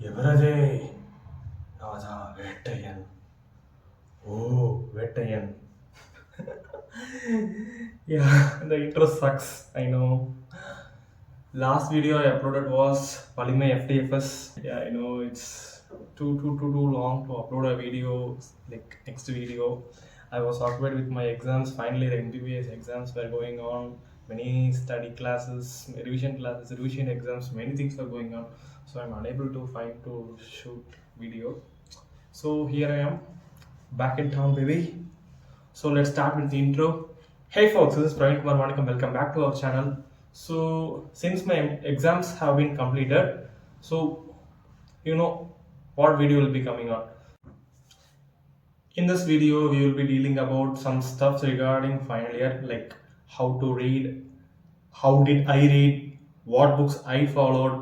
ఎవరదే Raja Vettaiyan oh Vettaiyan yeah, the intro sucks, I know. Last video I uploaded was Polymer FTFS. Yeah, I know it's too long to upload a video. Like next video I was occupied with my exams. Finally the MBBS exams were going on, many study classes, revision exams, many things were going on, so I'm unable to find to shoot video. So here I am, back in town, baby. So let's start with the intro. Hey folks, this is Praveenkumar Manickam. Welcome back to our channel. So since my exams have been completed, so you know what video will be coming on. In this video, we will be dealing about some stuff regarding final year, like how to read, how did I read, what books I followed,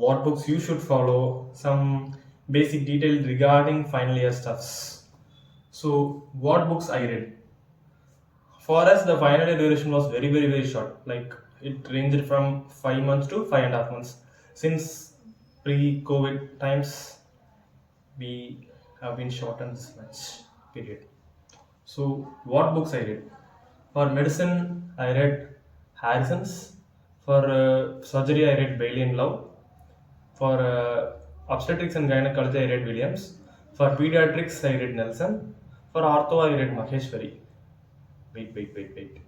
what books you should follow, some basic details regarding final year stuffs. So what books I read? For us, the final year duration was very short. Like it ranged from 5 months to 5.5 months. Since pre-COVID times, we have been shortened this much period. So what books I read? For medicine, I read Harrison's. For surgery, I read Bailey and Love. For obstetrics and gynecology, I read Williams. For pediatrics, I read Nelson. For ortho, I read Maheshwari. Wait.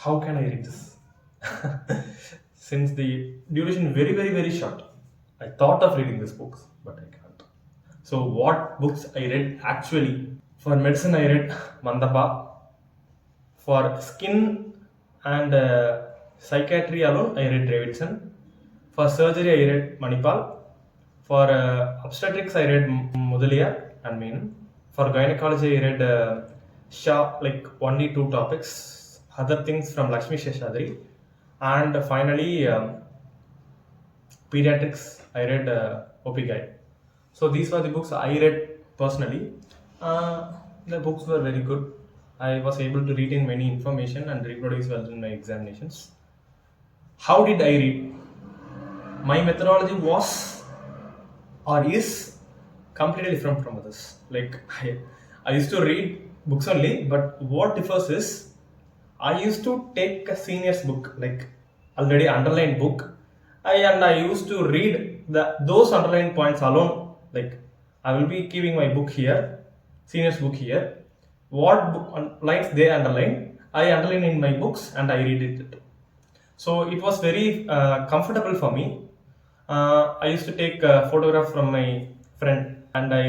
How can I read this? Since the duration very short, I thought of reading these books, but I can't. So what books I read actually? For medicine, I read Mandapa. For skin and psychiatry alone, I read Davidson. For surgery, I read Manipal. For obstetrics, I read Mudalia and Menon. For gynecology, I read Shah, like only 2 topics, other things from Lakshmi Sheshadri. And finally, pediatrics, I read OP Guide. So these were the books I read personally. The books were very good. I was able to retain many information and reproduce well in my examinations. How did I read? My methodology was or is completely different from others. Like I used to read books only, but what differs is I used to take a senior's book, like already underlined book, and I used to read those underlined points alone. Like I will be keeping my book here, senior's book here. What lines they underline, I underline in my books and I read it. So it was very comfortable for me. I used to take a photograph from my friend and I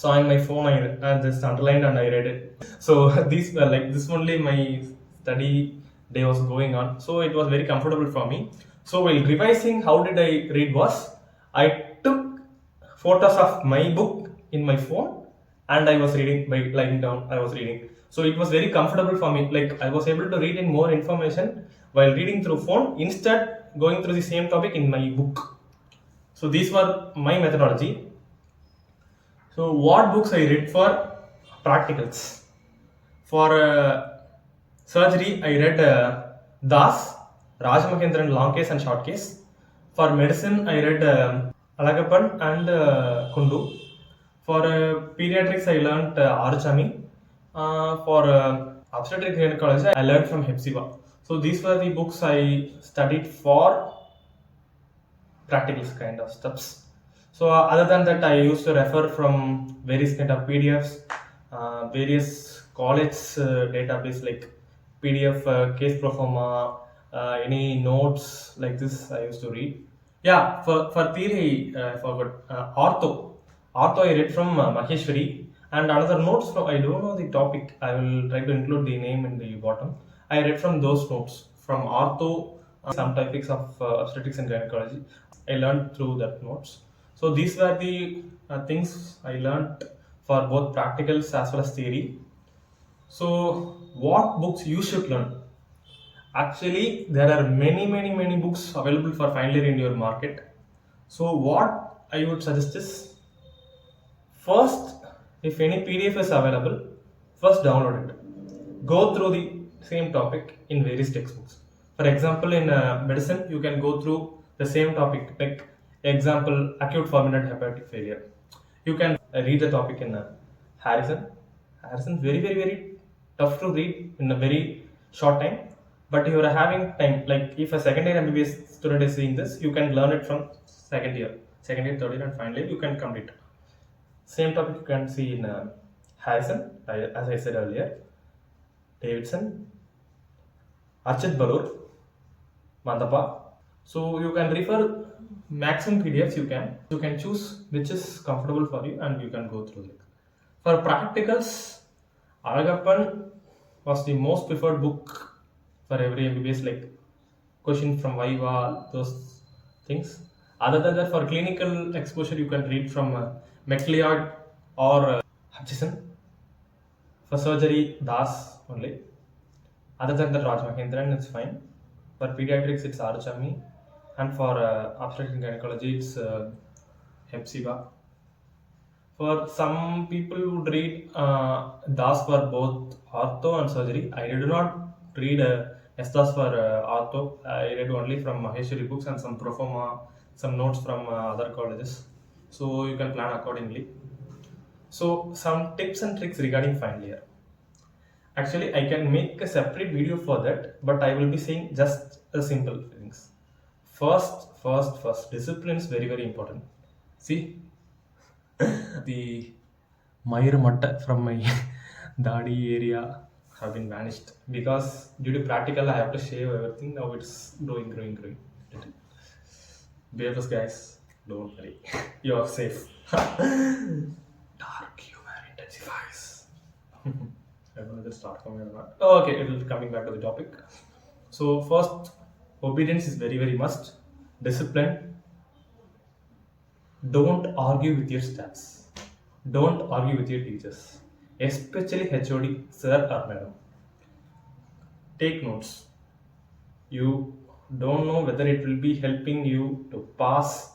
saw in my phone, I just underlined and I read it. So these were like this only my study day was going on. So it was very comfortable for me. So while revising, how did I read was, I took photos of my book in my phone and I was reading by lying down. I was reading. So it was very comfortable for me. Like I was able to read in more information while reading through phone instead going through the same topic in my book. So these were my methodology. So what books I read for practicals? For surgery, I read Das, Rajamahendran long case and short case. For medicine, I read Alagappan and Kundu. For pediatrics, I learnt Archami. For obstetric gynecology, I learned from Hepzibah. So these were the books I studied for practicals kind of stuffs. So other than that, I used to refer from various kind of PDFs, various college database like PDF, case pro forma, any notes like this I used to read. Yeah, for theory, I forgot. Ortho I read from Maheshwari, and another notes from, I don't know the topic, I will try to include the name in the bottom. I read from those notes from ortho, some topics of obstetrics and gynecology. I learned through that notes. So these were the things I learned for both practicals as well as theory. So what books you should learn? Actually, there are many books available for final year in your market. So what I would suggest is, first, if any PDF is available, first download it. Go through the same topic in various textbooks. For example, in medicine, you can go through the same topic, like example, acute fulminant hepatic failure. You can read the topic in Harrison. Harrison very tough to read in a very short time. But you are having time, like if a second year MBBS student is seeing this, you can learn it from second year, third year, and finally you can complete. Same topic you can see in Harrison, as I said earlier, Davidson, Archit Balur, Mandapa. So you can refer maximum PDFs you can. You can choose which is comfortable for you and you can go through it. For practicals, Alagappan was the most preferred book for every MBBS, like question from Viva, those things. Other than that, for clinical exposure, you can read from McLeod or Hutchison. For surgery, Das only. Other than that, Raj Mahendran, it's fine. For pediatrics, it's Archami. And for obstetrics and gynecology, it's Hepzibah. For some people who would read Das for both ortho and surgery. I did not read Das for ortho. I read only from Maheshwari books and some proforma, some notes from other colleges. So you can plan accordingly. So some tips and tricks regarding final year. Actually, I can make a separate video for that, but I will be saying just a simple things. First, discipline is very important. See, the Mayur Matta from my Dadi area have been vanished because due to practical I have to shave everything. Now it's growing. Bearless guys, don't worry, you are safe. Dark humor intensifies. I don't know if it's start coming or not. Okay, it will coming back to the topic. So first, obedience is very must. Discipline. Don't argue with your staffs. Don't argue with your teachers, especially HOD, sir or madam. Take notes. You don't know whether it will be helping you to pass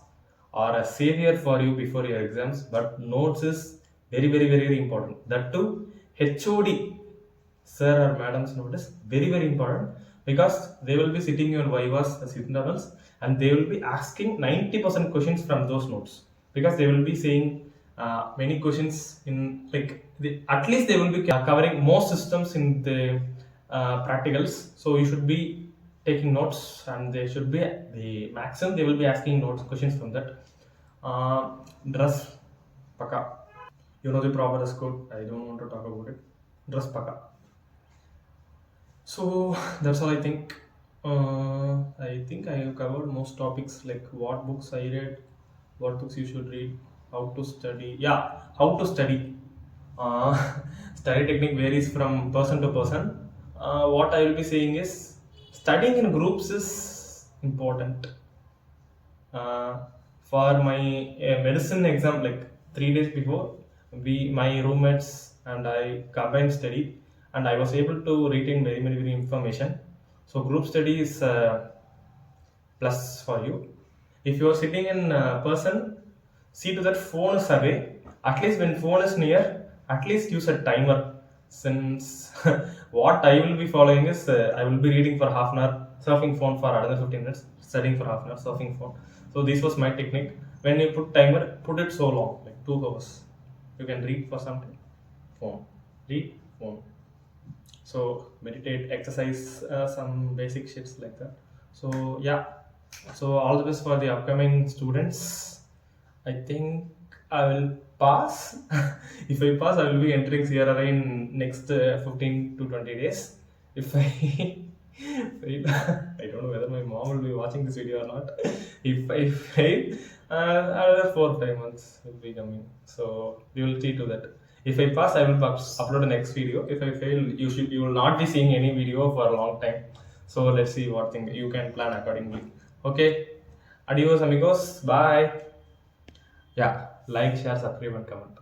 or a savior for you before your exams, but notes is very important. That too, HOD, sir or madam's note is very important because they will be sitting on Vivas as internals and they will be asking 90% questions from those notes because they will be saying many questions in, like, at least they will be covering most systems in the practicals. So you should be taking notes and they should be the maximum they will be asking notes questions from that. Dress paka, you know the proper dress code. I don't want to talk about it. Dress paka. So that's all I think. I think I have covered most topics, like what books I read, what books you should read, how to study. Yeah, how to study. Study technique varies from person to person. What I will be saying is studying in groups is important. For my medicine exam, like 3 days before, my roommates and I combined study, and I was able to retain very information. So group study is plus for you. If you are sitting in person, see to that phone is away. At least when phone is near, at least use a timer. Since what I will be following is I will be reading for half an hour, surfing phone for another 15 minutes, studying for half an hour, surfing phone. So this was my technique. When you put timer, put it so long, like 2 hours. You can read for some time. Phone. Read, phone. So meditate, exercise, some basic shits like that. So yeah. So all the best for the upcoming students. I think I will pass. If I pass, I will be entering CRRI in next 15 to 20 days. If I fail, I don't know whether my mom will be watching this video or not. If I fail, another 4 or 5 months will be coming. So we will see to that. If I pass, I will upload the next video. If I fail, you will not be seeing any video for a long time. So let's see what thing you can plan accordingly. Okay. Adios amigos. Bye. Yeah. Like, share, subscribe and comment.